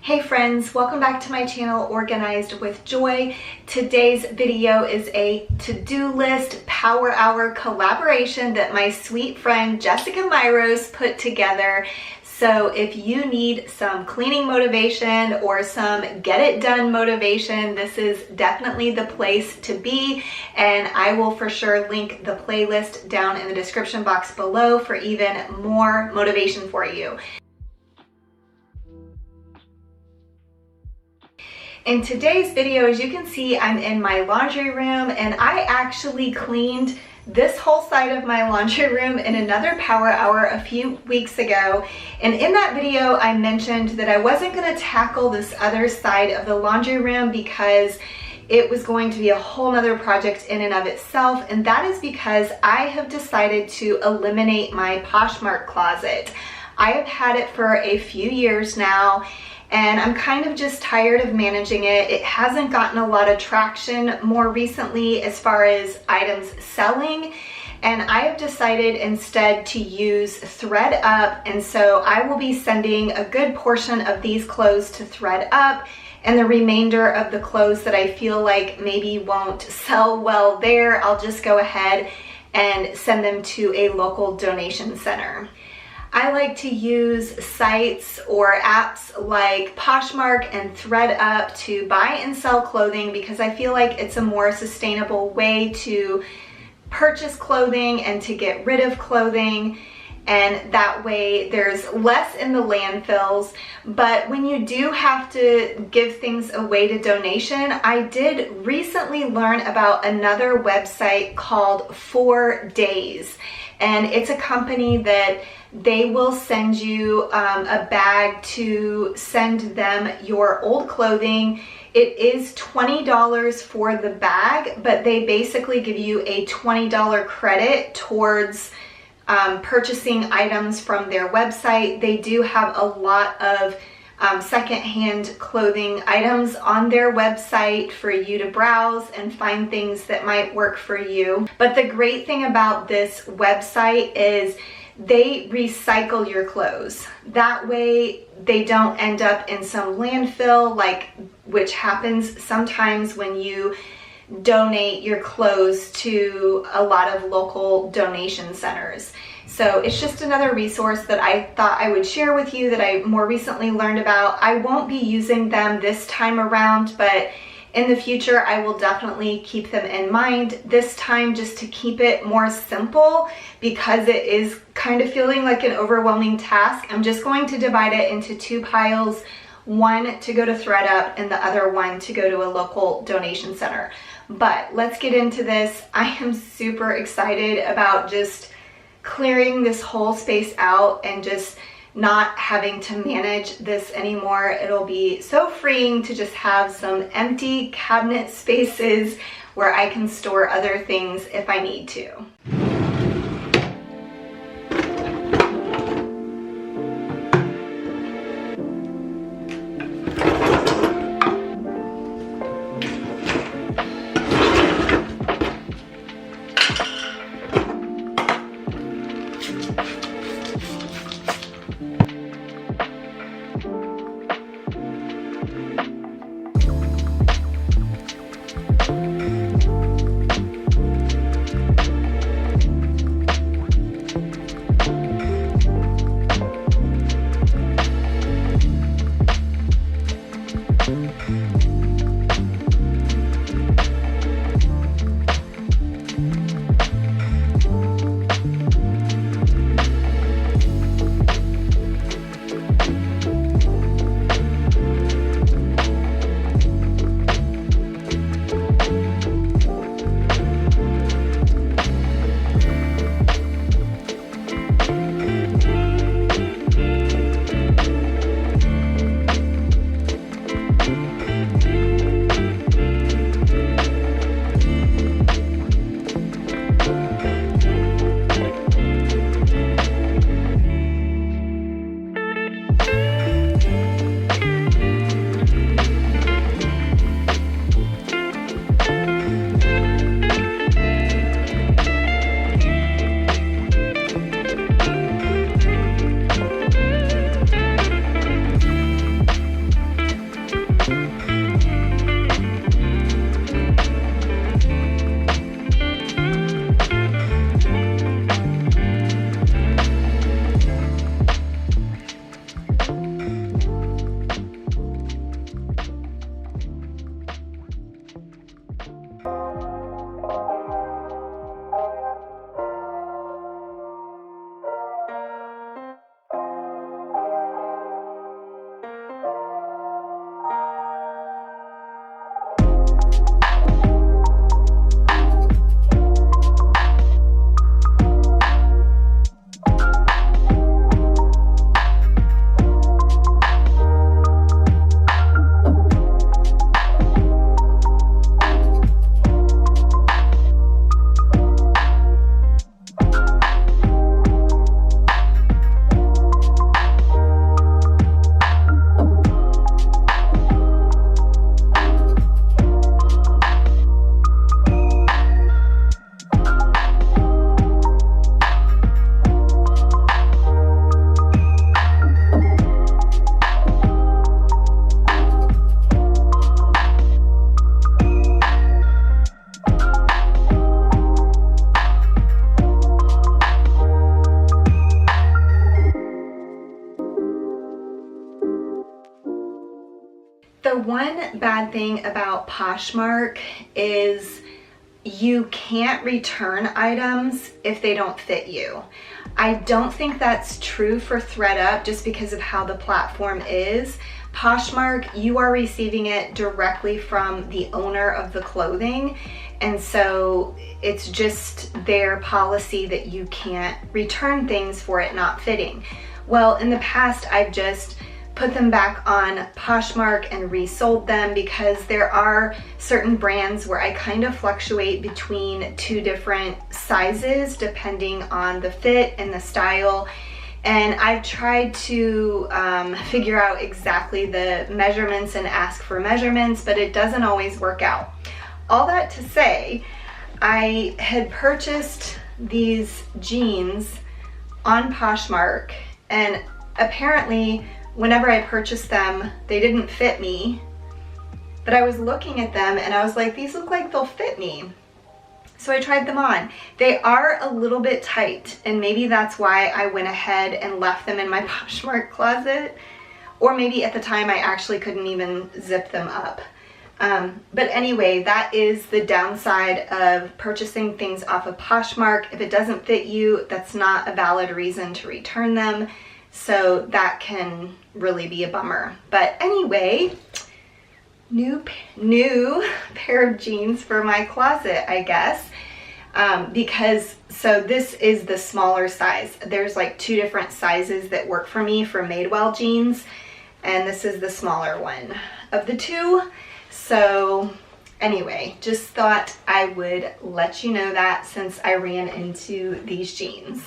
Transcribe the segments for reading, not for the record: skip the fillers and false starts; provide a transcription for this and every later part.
Hey friends, welcome back to my channel, Organized with Joy. Today's video is a to-do list power hour collaboration that my sweet friend Jessica Myros put together. So if you need some cleaning motivation or some get it done motivation, this is definitely the place to be. And I will for sure link the playlist down in the description box below for even more motivation for you. In today's video, as you can see, I'm in my laundry room and I actually cleaned this whole side of my laundry room in another power hour a few weeks ago. And in that video, I mentioned that I wasn't going to tackle this other side of the laundry room because it was going to be a whole nother project in and of itself. And that is because I have decided to eliminate my Poshmark closet. I have had it for a few years now, and I'm kind of just tired of managing it. It hasn't gotten a lot of traction more recently as far as items selling, and I have decided instead to use ThredUp, and so I will be sending a good portion of these clothes to ThredUp, and the remainder of the clothes that I feel like maybe won't sell well there, I'll just go ahead and send them to a local donation center. I like to use sites or apps like Poshmark and ThredUp to buy and sell clothing because I feel like it's a more sustainable way to purchase clothing and to get rid of clothing, and that way there's less in the landfills. But when you do have to give things away to donation, I did recently learn about another website called 4 Days, and it's a company that they will send you a bag to send them your old clothing. It is $20 for the bag, but they basically give you a $20 credit towards purchasing items from their website. They do have a lot of secondhand clothing items on their website for you to browse and find things that might work for you. But the great thing about this website is they recycle your clothes. That way they don't end up in some landfill, which happens sometimes when you donate your clothes to a lot of local donation centers. So it's just another resource that I thought I would share with you that I more recently learned about. I won't be using them this time around, but in the future, I will definitely keep them in mind. This time, just to keep it more simple, because it is kind of feeling like an overwhelming task, I'm just going to divide it into 2 piles, one to go to ThredUp and the other one to go to a local donation center. But let's get into this. I am super excited about just clearing this whole space out and just not having to manage this anymore. It'll be so freeing to just have some empty cabinet spaces where I can store other things if I need to. The one bad thing about Poshmark is you can't return items if they don't fit you. I don't think that's true for ThredUp just because of how the platform is. Poshmark, you are receiving it directly from the owner of the clothing, and so it's just their policy that you can't return things for it not fitting. Well, in the past, I've just put them back on Poshmark and resold them because there are certain brands where I kind of fluctuate between two different sizes depending on the fit and the style. And I've tried to figure out exactly the measurements and ask for measurements, but it doesn't always work out. All that to say, I had purchased these jeans on Poshmark, and apparently whenever I purchased them, they didn't fit me, but I was looking at them and I was like, these look like they'll fit me. So I tried them on. They are a little bit tight, and maybe that's why I went ahead and left them in my Poshmark closet, or maybe at the time I actually couldn't even zip them up. But anyway, that is the downside of purchasing things off of Poshmark. If it doesn't fit you, that's not a valid reason to return them. So that can really be a bummer. But anyway, new pair of jeans for my closet, I guess. Because, so this is the smaller size. There's like two different sizes that work for me for Madewell jeans, and this is the smaller one of the two. So anyway, just thought I would let you know that since I ran into these jeans.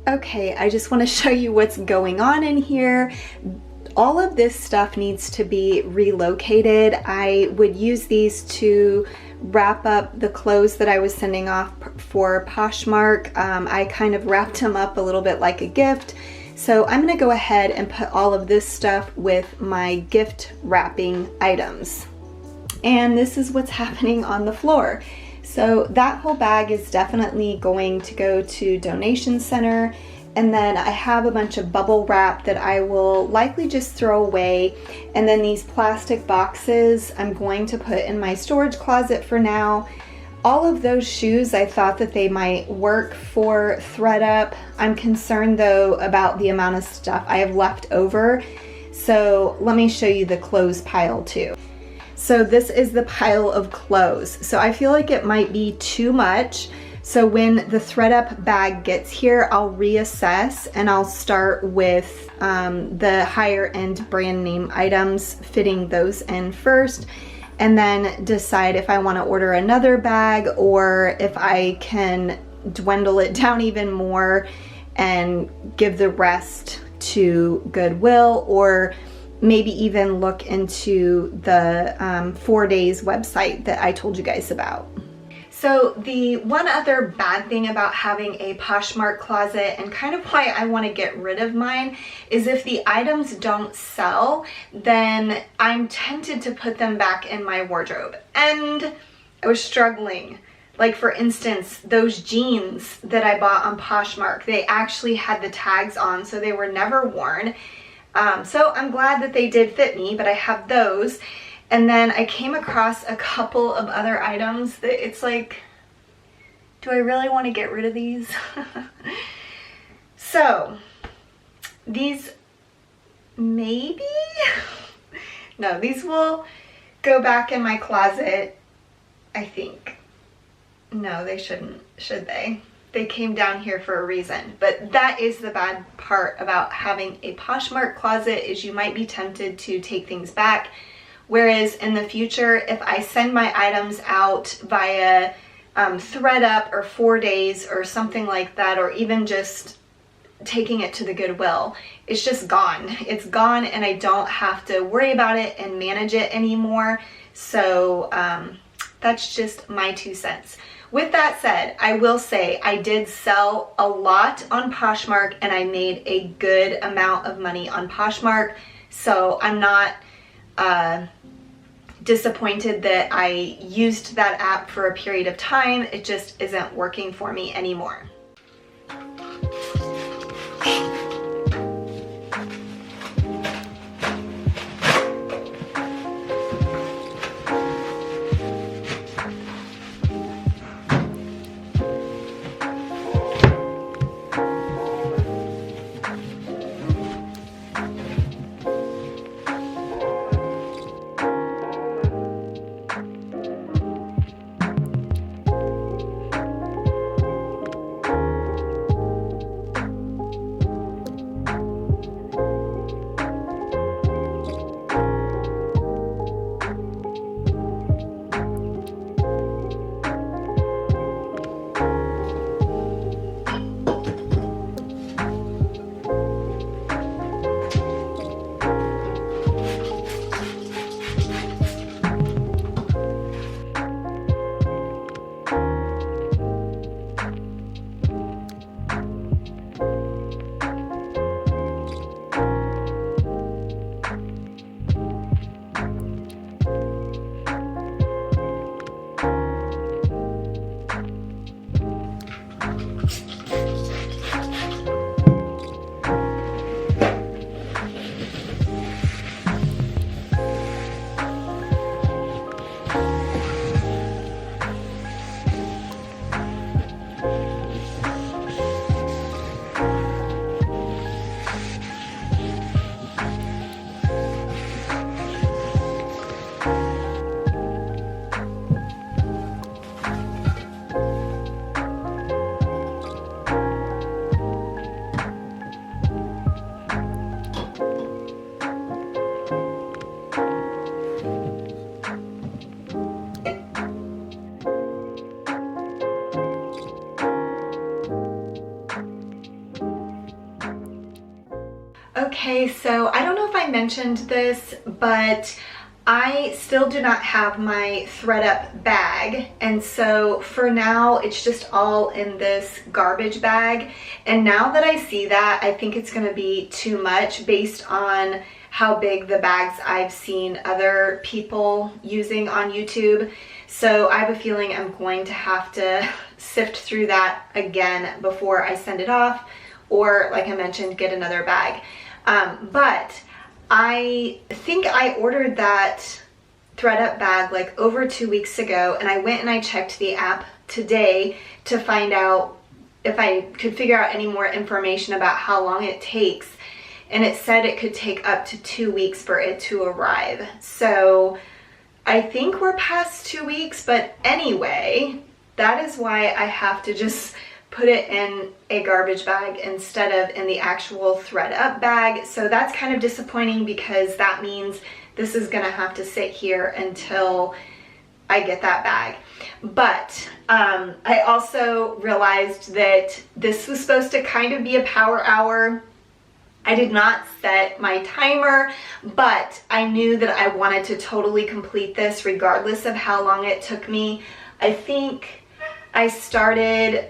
Okay, I just want to show you what's going on in here. All of this stuff needs to be relocated. I would use these to wrap up the clothes that I was sending off for Poshmark. I kind of wrapped them up a little bit like a gift. So I'm going to go ahead and put all of this stuff with my gift wrapping items. And this is what's happening on the floor. So that whole bag is definitely going to go to donation center. And then I have a bunch of bubble wrap that I will likely just throw away. And then these plastic boxes I'm going to put in my storage closet for now. All of those shoes, I thought that they might work for ThredUp. I'm concerned though about the amount of stuff I have left over. So let me show you the clothes pile too. So this is the pile of clothes. So I feel like it might be too much. So when the ThredUp bag gets here, I'll reassess and I'll start with the higher end brand name items, fitting those in first, and then decide if I want to order another bag or if I can dwindle it down even more and give the rest to Goodwill, or maybe even look into the 4 Days website that I told you guys about. So the one other bad thing about having a Poshmark closet, and kind of why I want to get rid of mine, is if the items don't sell, then I'm tempted to put them back in my wardrobe. And I was struggling. Like, for instance, those jeans that I bought on Poshmark, they actually had the tags on, so they were never worn. So I'm glad that they did fit me, but I have those. And then I came across a couple of other items that it's like, do I really want to get rid of these? So these maybe, no, these will go back in my closet, I think. No, they shouldn't, should they? They came down here for a reason. But that is the bad part about having a Poshmark closet, is you might be tempted to take things back. Whereas in the future, if I send my items out via ThredUp or 4 days or something like that, or even just taking it to the Goodwill, it's just gone. It's gone, and I don't have to worry about it and manage it anymore. So that's just my 2 cents. With that said, I will say I did sell a lot on Poshmark, and I made a good amount of money on Poshmark. So I'm not disappointed that I used that app for a period of time. It just isn't working for me anymore. Okay, so I don't know if I mentioned this, but I still do not have my ThredUp bag, and so for now it's just all in this garbage bag. And now that I see that, I think it's going to be too much based on how big the bags I've seen other people using on YouTube. So I have a feeling I'm going to have to sift through that again before I send it off, or like I mentioned, get another bag. But I think I ordered that ThredUp bag like over 2 weeks ago, and I went and I checked the app today to find out if I could figure out any more information about how long it takes, and it said it could take up to 2 weeks for it to arrive. So I think we're past 2 weeks, but anyway, that is why I have to just put it in a garbage bag instead of in the actual ThredUp bag. So that's kind of disappointing, because that means this is gonna have to sit here until I get that bag. But I also realized that this was supposed to kind of be a power hour. I did not set my timer, but I knew that I wanted to totally complete this regardless of how long it took me. I think I started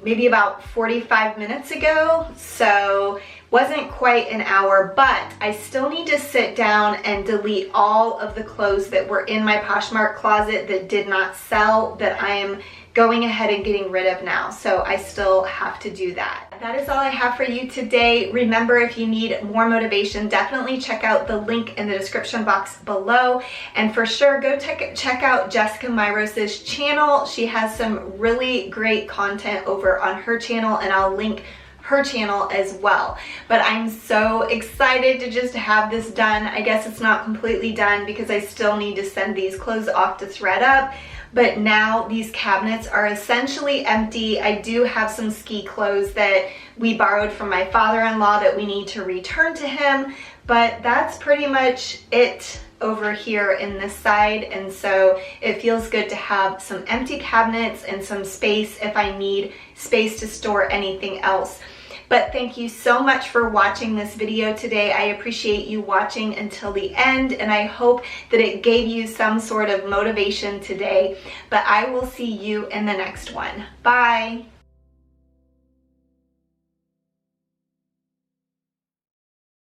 maybe about 45 minutes ago, so wasn't quite an hour, but I still need to sit down and delete all of the clothes that were in my Poshmark closet that did not sell, that I am going ahead and getting rid of now. So I still have to do that. That is all I have for you today. Remember, if you need more motivation, definitely check out the link in the description box below. And for sure, go check out Jessica Myros' channel. She has some really great content over on her channel, and I'll link her channel as well. But I'm so excited to just have this done. I guess it's not completely done because I still need to send these clothes off to ThredUp. But now these cabinets are essentially empty. I do have some ski clothes that we borrowed from my father-in-law that we need to return to him, but that's pretty much it over here in this side. And so it feels good to have some empty cabinets and some space if I need space to store anything else. But thank you so much for watching this video today. I appreciate you watching until the end, and I hope that it gave you some sort of motivation today. But I will see you in the next one. Bye.